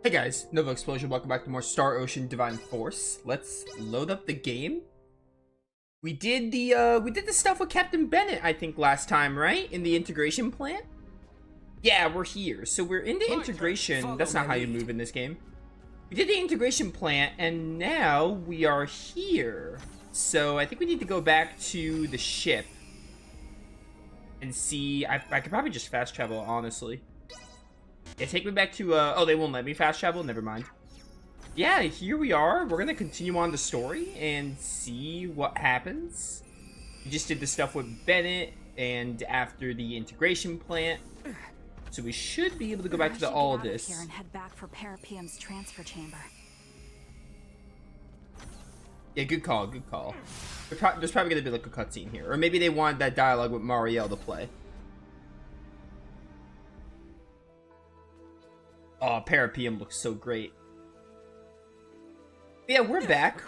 Hey guys, Novaexplosion, welcome back to more Star Ocean Divine Force. Let's load up the game. We did the stuff with Captain Bennett, I think, last time, right? In the integration plant? Yeah, we're here. So we're in the integration. That's not how you move in this game. We did the integration plant, and now we are here. So I think we need to go back to the ship and see. I could probably just fast travel, honestly. Yeah, take me back to, oh, they won't let me fast travel? Never mind. Yeah, here we are. We're gonna continue on the story and see what happens. We just did the stuff with Bennett and after the integration plant. So we should be able to go back to the Aldous. Here and head back for Parapium's transfer chamber. Yeah, good call, good call. There's probably gonna be like a cutscene here. Or maybe they wanted that dialogue with Marielle to play. Oh, Parapium looks so great. Yeah, we're back.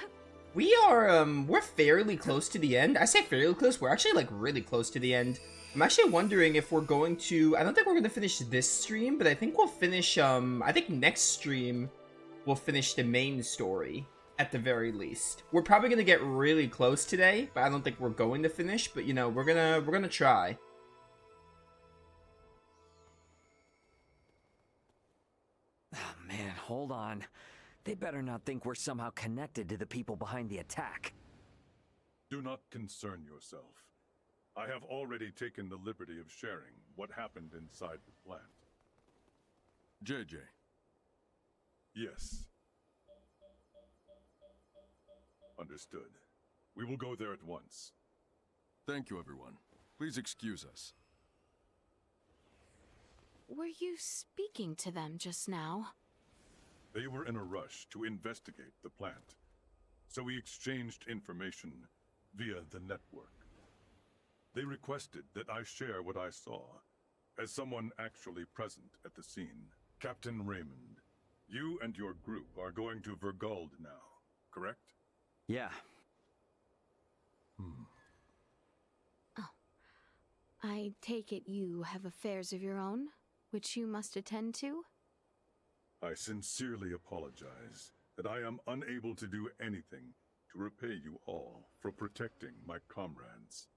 We are, we're fairly close to the end. I say fairly close, we're actually, like, really close to the end. I'm actually wondering if we're going to... I don't think we're going to finish this stream, but I think we'll finish, I think next stream we'll finish the main story, at the very least. We're probably going to get really close today, but I don't think we're going to finish, but, you know, we're gonna try. Oh, man, hold on. They better not think we're somehow connected to the people behind the attack. Do not concern yourself. I have already taken the liberty of sharing what happened inside the plant. JJ. Yes. Understood. We will go there at once. Thank you, everyone. Please excuse us. Were you speaking to them just now? They were in a rush to investigate the plant, so we exchanged information via the network. They requested that I share what I saw, as someone actually present at the scene. Captain Raymond, you and your group are going to Vergold now, correct? Yeah. Oh. I take it you have affairs of your own, which you must attend to? I sincerely apologize that I am unable to do anything to repay you all for protecting my comrades.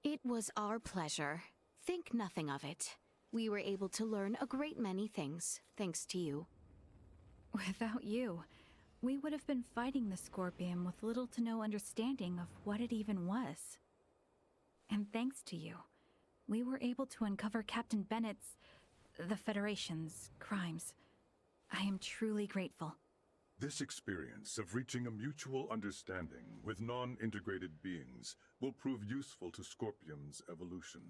It was our pleasure. Think nothing of it. We were able to learn a great many things, thanks to you. Without you, we would have been fighting the Scorpion with little to no understanding of what it even was. And thanks to you, we were able to uncover Captain Bennett's, the Federation's, crimes. I am truly grateful. This experience of reaching a mutual understanding with non-integrated beings will prove useful to Scorpium's evolution.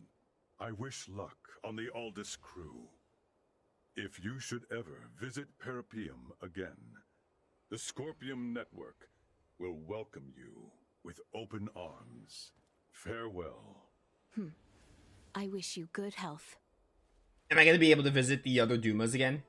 I wish luck on the Aldous crew. If you should ever visit Parapium again, the Scorpium Network will welcome you with open arms. Farewell. I wish you good health. Am I going to be able to visit the other Dumas again?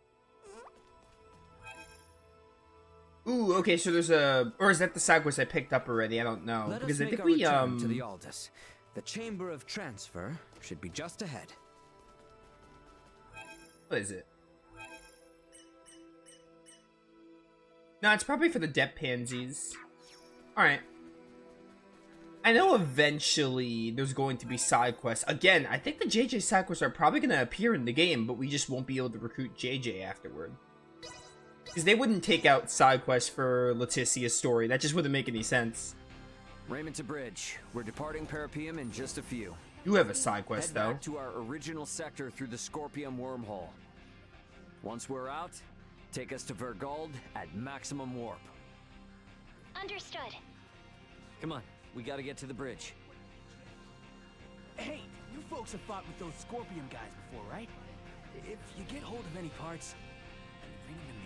Ooh, okay, so there's a... Or is that the side quest I picked up already? I don't know. Let because us I make think our we, return to the Aldous. The Chamber of Transfer should be just ahead. What is it? No, it's probably for the Depth Pansies. Alright. I know eventually there's going to be side quests. Again, I think the JJ side quests are probably going to appear in the game, but we just won't be able to recruit JJ afterward. Because they wouldn't take out side quests for Laeticia's story. That just wouldn't make any sense. Raymond to bridge. We're departing Parapium in just a few. You have a side quest, Head though. back to our original sector through the Scorpium wormhole. Once we're out, take us to Vergold at maximum warp. Understood. Come on, we gotta get to the bridge. Hey, you folks have fought with those Scorpion guys before, right? If you get hold of any parts, bring them to me.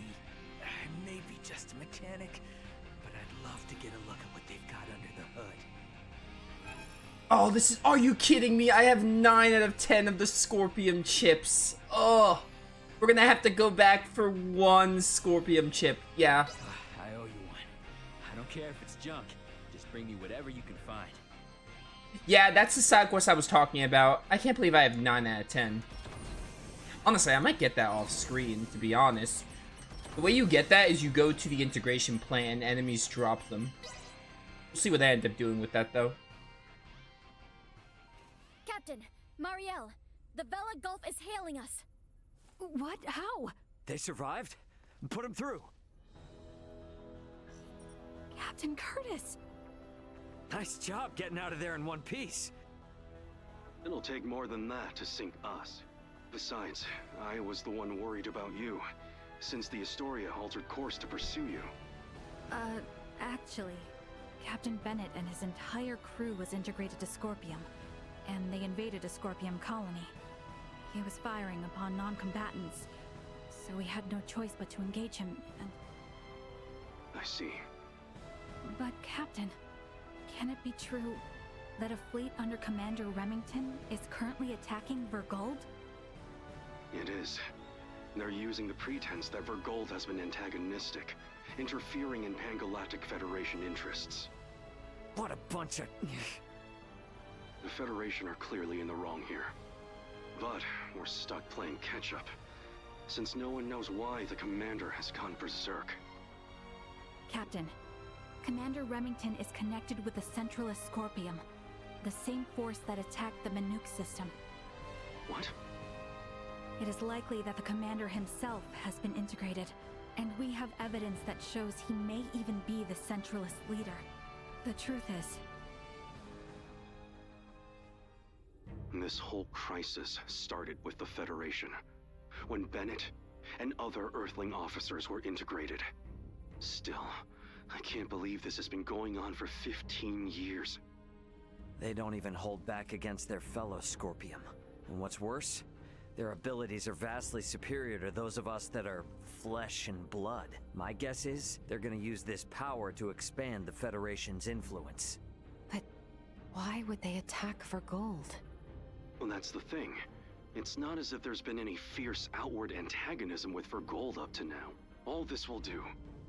I may be just a mechanic, but I'd love to get a look at what they've got under the hood. Oh, this is... Are you kidding me? I have 9 out of 10 of the Scorpion chips. Oh, we're gonna have to go back for 1 Scorpion chip. Yeah. I owe you one. I don't care if it's junk. Just bring me whatever you can find. Yeah, that's the side quest I was talking about. I can't believe I have 9 out of 10. Honestly, I might get that off screen, to be honest. The way you get that is you go to the integration plant and enemies drop them. We'll see what I end up doing with that, though. Captain, Marielle, the Vela Gulf is hailing us. What? How? They survived? Put them through. Captain Curtis! Nice job getting out of there in one piece. It'll take more than that to sink us. Besides, I was the one worried about you, since the Astoria altered course to pursue you. Actually, Captain Bennett and his entire crew was integrated to Scorpium, and they invaded a Scorpium colony. He was firing upon non-combatants, so we had no choice but to engage him, and... I see. But, Captain, can it be true that a fleet under Commander Remington is currently attacking Vergold? It is. They're using the pretense that Vergold has been antagonistic, interfering in Pan-Galactic Federation interests. What a bunch of... The Federation are clearly in the wrong here. But we're stuck playing catch-up, since no one knows why the Commander has gone berserk. Captain, Commander Remington is connected with the Centralist Scorpium, the same force that attacked the Manuk system. What? It is likely that the Commander himself has been integrated, and we have evidence that shows he may even be the Centralist leader. The truth is... This whole crisis started with the Federation, when Bennett and other Earthling officers were integrated. Still, I can't believe this has been going on for 15 years. They don't even hold back against their fellow Scorpium. And what's worse, their abilities are vastly superior to those of us that are flesh and blood. My guess is they're gonna use this power to expand the Federation's influence. But why would they attack for gold? Well, that's the thing. It's not as if there's been any fierce outward antagonism with Vergold up to now. All this will do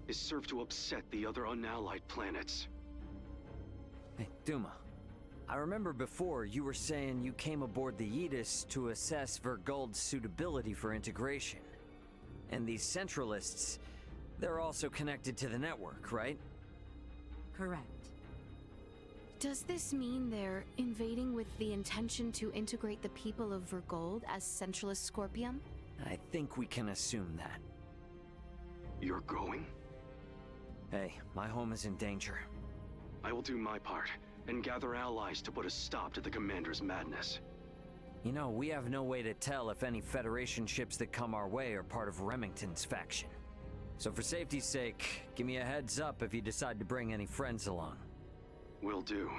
is serve to upset the other unallied planets. Hey, Duma. I remember before you were saying you came aboard the Aegis to assess Vergold's suitability for integration. And these Centralists, they're also connected to the network, right? Correct. Does this mean they're invading with the intention to integrate the people of Vergold as Centralist Scorpium? I think we can assume that. You're going? Hey, my home is in danger. I will do my part, and gather allies to put a stop to the Commander's madness. You know, we have no way to tell if any Federation ships that come our way are part of Remington's faction. So for safety's sake, give me a heads up if you decide to bring any friends along. Will do.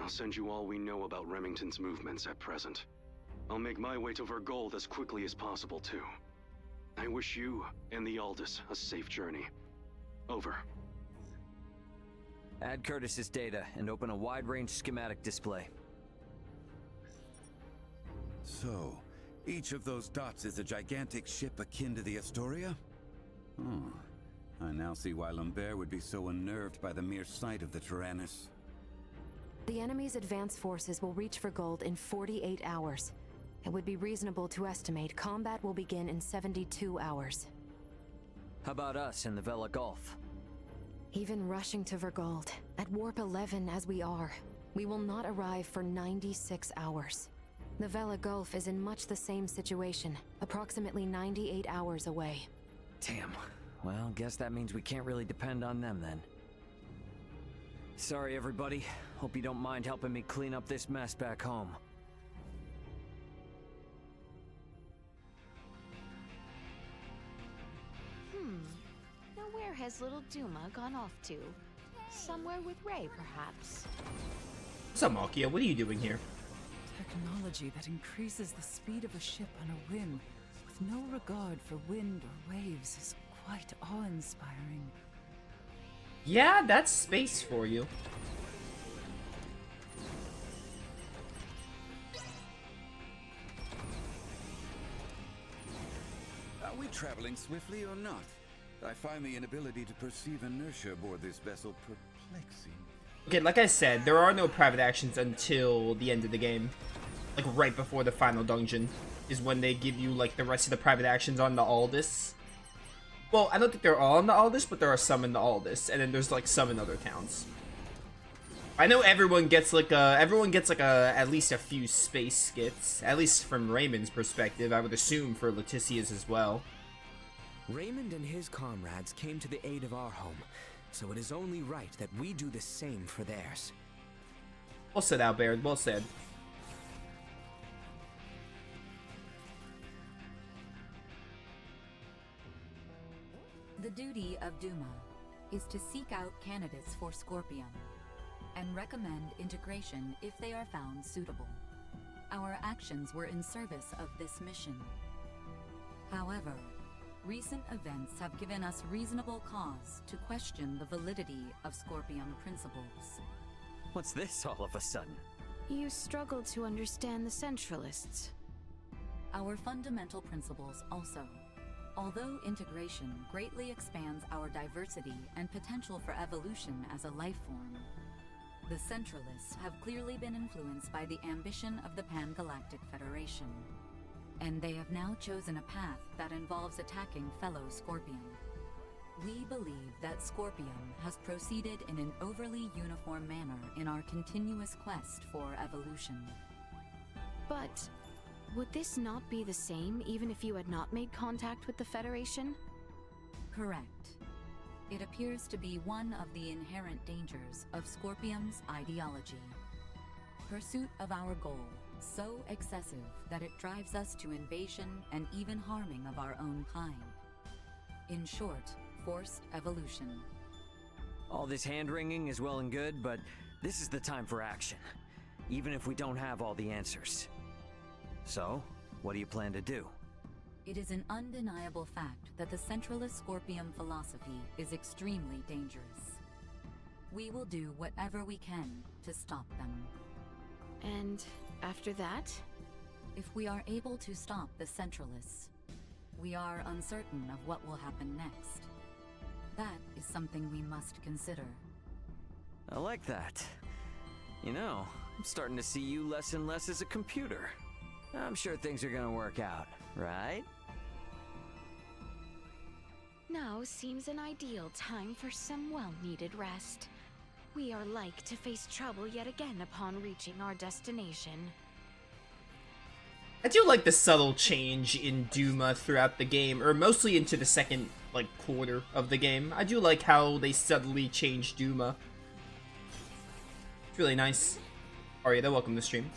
I'll send you all we know about Remington's movements at present. I'll make my way to Vergold as quickly as possible, too. I wish you and the Aldous a safe journey. Over. Add Curtis's data and open a wide-range schematic display. So, each of those dots is a gigantic ship akin to the Astoria? Oh, I now see why Lambert would be so unnerved by the mere sight of the Tyrannus. The enemy's advance forces will reach for gold in 48 hours. It would be reasonable to estimate combat will begin in 72 hours. How about us in the Vela Gulf? Even rushing to Vergold, at Warp 11 as we are, we will not arrive for 96 hours. The Vela Gulf is in much the same situation, approximately 98 hours away. Damn. Well, guess that means we can't really depend on them then. Sorry, everybody. Hope you don't mind helping me clean up this mess back home. Now where has little Duma gone off to? Somewhere with Ray, perhaps. What's up, Malkia? What are you doing here? Technology that increases the speed of a ship on a whim, with no regard for wind or waves, is quite awe-inspiring. Yeah, that's space for you. Are we traveling swiftly or not? I find the inability to perceive inertia aboard this vessel perplexing. Okay, like I said, there are no private actions until the end of the game. Like, right before the final dungeon is when they give you, like, the rest of the private actions on the Aldous. Well, I don't think they're all in the Aldous, but there are some in the Aldous, and then there's like some in other towns. I know everyone gets like at least a few space skits, at least from Raymond's perspective. I would assume for Laeticia's as well. Raymond and his comrades came to the aid of our home, so it is only right that we do the same for theirs. Well said, Albert. Well said. The duty of Duma is to seek out candidates for Scorpion and recommend integration if they are found suitable. Our actions were in service of this mission. However, recent events have given us reasonable cause to question the validity of Scorpion principles. What's this all of a sudden? You struggle to understand the Centralists. Our fundamental principles also. Although integration greatly expands our diversity and potential for evolution as a life form, the Centralists have clearly been influenced by the ambition of the Pan-Galactic Federation, and they have now chosen a path that involves attacking fellow Scorpion. We believe that Scorpion has proceeded in an overly uniform manner in our continuous quest for evolution. But would this not be the same even if you had not made contact with the Federation? Correct. It appears to be one of the inherent dangers of Scorpion's ideology. Pursuit of our goal, so excessive that it drives us to invasion and even harming of our own kind. In short, forced evolution. All this hand-wringing is well and good, but this is the time for action, even if we don't have all the answers. So, what do you plan to do? It is an undeniable fact that the Centralist Scorpion philosophy is extremely dangerous. We will do whatever we can to stop them. And after that? If we are able to stop the Centralists, we are uncertain of what will happen next. That is something we must consider. I like that. You know, I'm starting to see you less and less as a computer. I'm sure things are gonna work out, right? Now seems an ideal time for some well-needed rest. We are like to face trouble yet again upon reaching our destination. I do like the subtle change in Duma throughout the game, or mostly into the second, like, quarter of the game. I do like how they subtly change Duma. It's really nice. Arietta, welcome to the stream.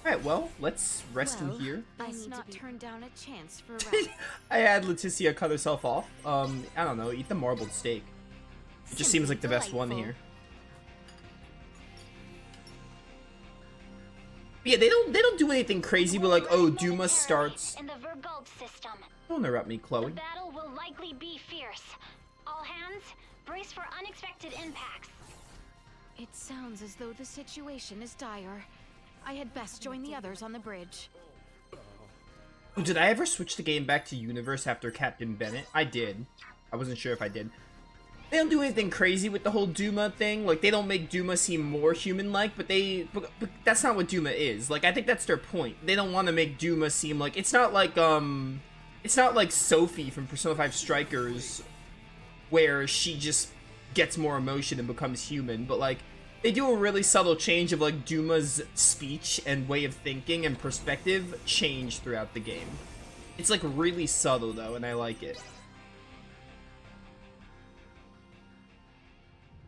Alright, well, let's rest in here. I need not turn down a chance for rest. I had Laeticia cut herself off. I don't know, eat the marbled steak. It just seems like the best one here. But yeah, they don't do anything crazy, but like, oh, Duma starts. In the Vergold system. Don't interrupt me, Chloe. The battle will likely be fierce. All hands, brace for unexpected impacts. It sounds as though the situation is dire. I had best join the others on the bridge. Oh, did I ever switch the game back to Universe after Captain Bennett? I did. I wasn't sure if I did. They don't do anything crazy with the whole Duma thing. Like, they don't make Duma seem more human-like, but that's not what Duma is. Like, I think that's their point. They don't want to make Duma seem like... It's not like Sophie from Persona 5 Strikers, where she just gets more emotion and becomes human, but, like, they do a really subtle change of, like, Duma's speech and way of thinking and perspective change throughout the game. It's, like, really subtle, though, and I like it.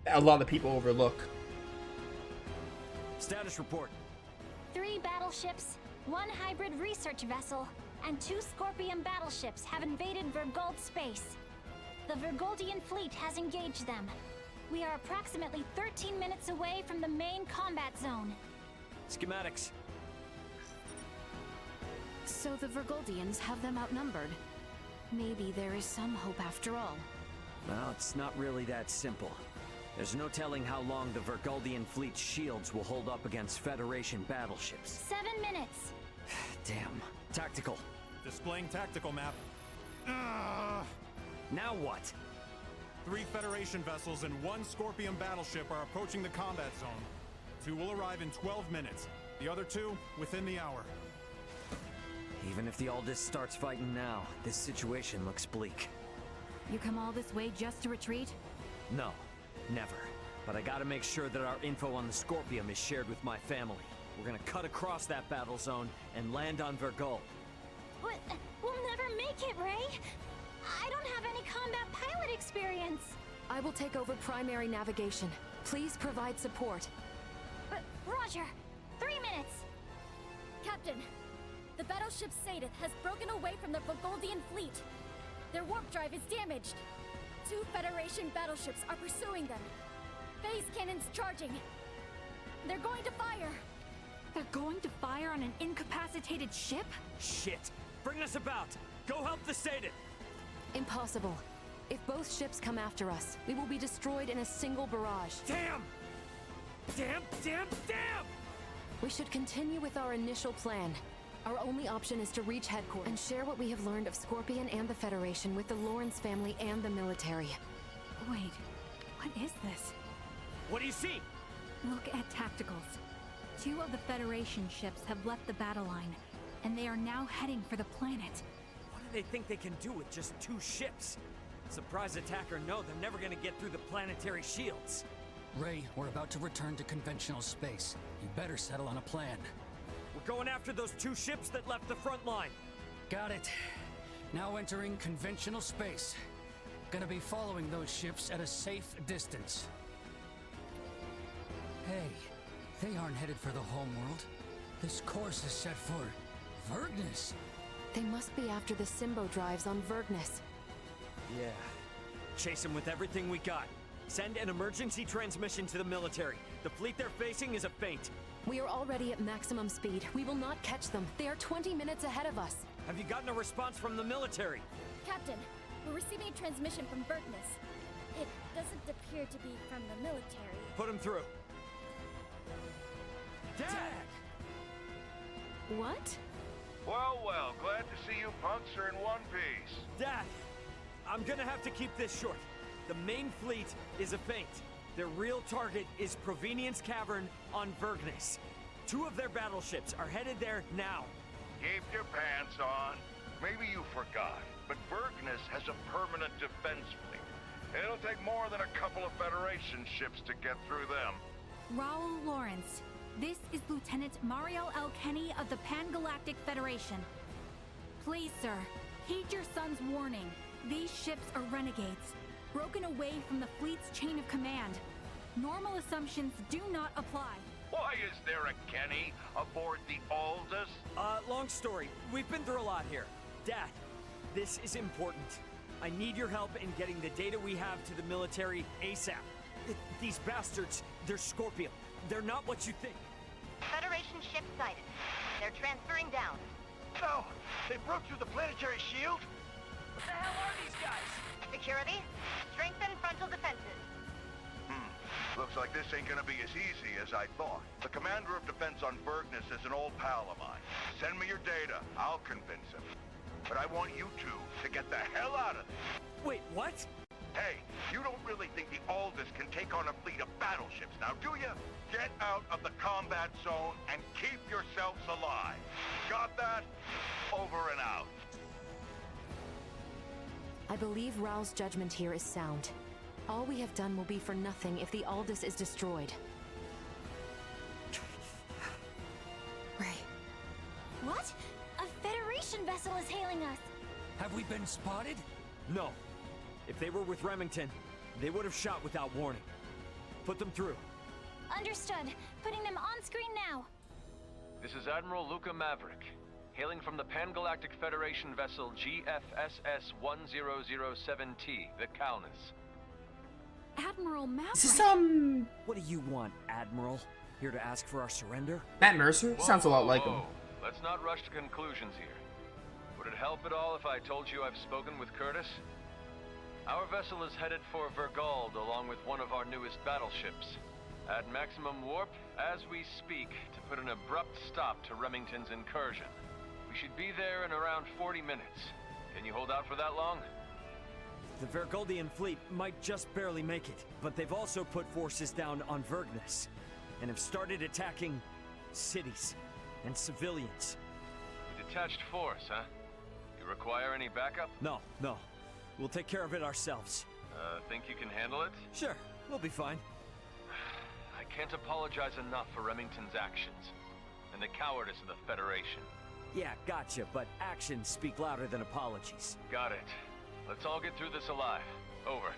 A lot of people overlook. Status report. 3 battleships, 1 hybrid research vessel, and 2 Scorpion battleships have invaded Vergold space. The Vergoldian fleet has engaged them. We are approximately 13 minutes away from the main combat zone. Schematics. So the Vergoldians have them outnumbered. Maybe there is some hope after all. Well, it's not really that simple. There's no telling how long the Vergoldian fleet's shields will hold up against Federation battleships. 7 minutes. Damn. Tactical. Displaying tactical map. Now what? 3 Federation vessels and 1 Scorpion battleship are approaching the combat zone. 2 will arrive in 12 minutes. The other 2 within the hour. Even if the Aldous starts fighting now, this situation looks bleak. You come all this way just to retreat? No, never. But I gotta make sure that our info on the Scorpium is shared with my family. We're gonna cut across that battle zone and land on Vergol. But we'll never make it, Ray. I don't have any combat pilot experience. I will take over primary navigation. Please provide support. Roger. 3 minutes. Captain, the battleship Sadith has broken away from the Vogoldian fleet. Their warp drive is damaged. 2 Federation battleships are pursuing them. Phase cannons charging. They're going to fire. They're going to fire on an incapacitated ship? Shit! Bring us about! Go help the Sadith! Impossible. If both ships come after us, we will be destroyed in a single barrage. Damn! Damn! We should continue with our initial plan. Our only option is to reach headquarters and share what we have learned of Scorpion and the Federation with the Lawrence family and the military. Wait, what is this? What do you see? Look at tacticals. 2 of the Federation ships have left the battle line, and they are now heading for the planet. What do they think they can do with just 2 ships? Surprise attack or no, they're never gonna get through the planetary shields. Ray, we're about to return to conventional space. You better settle on a plan. We're going after those 2 ships that left the front line. Got it. Now entering conventional space. Gonna be following those ships at a safe distance. Hey, they aren't headed for the homeworld. This course is set for Vergnes. They must be after the Symbo drives on Vergnes. Yeah. Chase them with everything we got. Send an emergency transmission to the military. The fleet they're facing is a feint. We are already at maximum speed. We will not catch them. They are 20 minutes ahead of us. Have you gotten a response from the military? Captain, we're receiving a transmission from Vergnes. It doesn't appear to be from the military. Put him through. Dad! What? Well, glad to see you punks are in one piece. Dad! I'm gonna have to keep this short. The main fleet is a feint. Their real target is Provenience Cavern on Vergnes. 2 of their battleships are headed there now. Keep your pants on. Maybe you forgot, but Vergnes has a permanent defense fleet. It'll take more than a couple of Federation ships to get through them. Raoul Lawrence, this is Lieutenant Mariel L. Kenny of the Pan-Galactic Federation. Please, sir, heed your son's warning. These ships are renegades, broken away from the fleet's chain of command. Normal assumptions do not apply. Why is there a Kenny aboard the Aldous? Long story. We've been through a lot here. Dad, this is important. I need your help in getting the data we have to the military ASAP. These bastards, they're Scorpion. They're not what you think. Federation ship sighted. They're transferring down. No! They broke through the planetary shield? What the hell are these guys? Security, strengthen frontal defenses. Looks like this ain't gonna be as easy as I thought. The commander of defense on Vergnes is an old pal of mine. Send me your data. I'll convince him. But I want you two to get the hell out of this. Wait, what? Hey, you don't really think the Aldous can take on a fleet of battleships now, do you? Get out of the combat zone and keep yourselves alive. Got that? Over and out. I believe Raoul's judgment here is sound. All we have done will be for nothing if the Aldous is destroyed. Ray. What? A Federation vessel is hailing us. Have we been spotted? No. If they were with Remington, they would have shot without warning. Put them through. Understood. Putting them on screen now. This is Admiral Luca Maverick, hailing from the Pan-Galactic Federation vessel GFSS-1007T, the Calnus. Admiral Maverick? Is this, What do you want, Admiral? Here to ask for our surrender? Matt Mercer? Sounds a lot like him. Let's not rush to conclusions here. Would it help at all if I told you I've spoken with Curtis? Our vessel is headed for Vergold along with one of our newest battleships. At maximum warp, as we speak, to put an abrupt stop to Remington's incursion. We should be there in around 40 minutes. Can you hold out for that long? The Vergoldian fleet might just barely make it, but they've also put forces down on Vergnes, and have started attacking cities and civilians. A detached force, huh? You require any backup? No. We'll take care of it ourselves. Think you can handle it? Sure, we'll be fine. I can't apologize enough for Remington's actions, and the cowardice of the Federation. Yeah, gotcha, but actions speak louder than apologies. Got it. Let's all get through this alive. Over.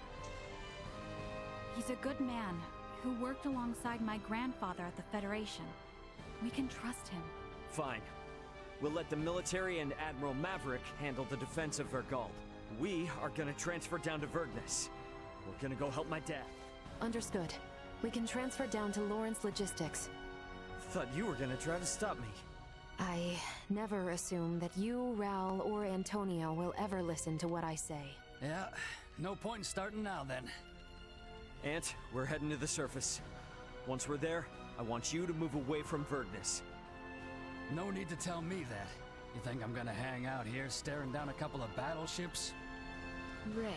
He's a good man who worked alongside my grandfather at the Federation. We can trust him. Fine. We'll let the military and Admiral Maverick handle the defense of Vergald. We are gonna transfer down to Vergnes. We're gonna go help my dad. Understood. We can transfer down to Lawrence Logistics. Thought you were gonna try to stop me. I never assume that you, Ral, or Antonio will ever listen to what I say. Yeah, no point in starting now then. Ant, we're heading to the surface. Once we're there, I want you to move away from Vergnes. No need to tell me that. You think I'm gonna hang out here staring down a couple of battleships? Ray.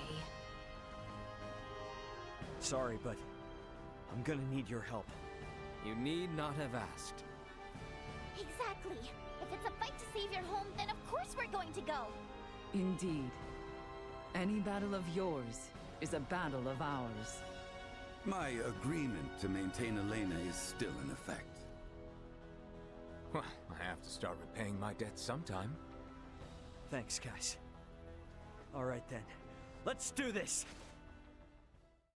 Sorry, but I'm gonna need your help. You need not have asked. Exactly. If it's a fight to save your home, then of course we're going to go. Indeed. Any battle of yours is a battle of ours. My agreement to maintain Elena is still in effect. Well, I have to start repaying my debts sometime. Thanks, guys. All right then. Let's do this!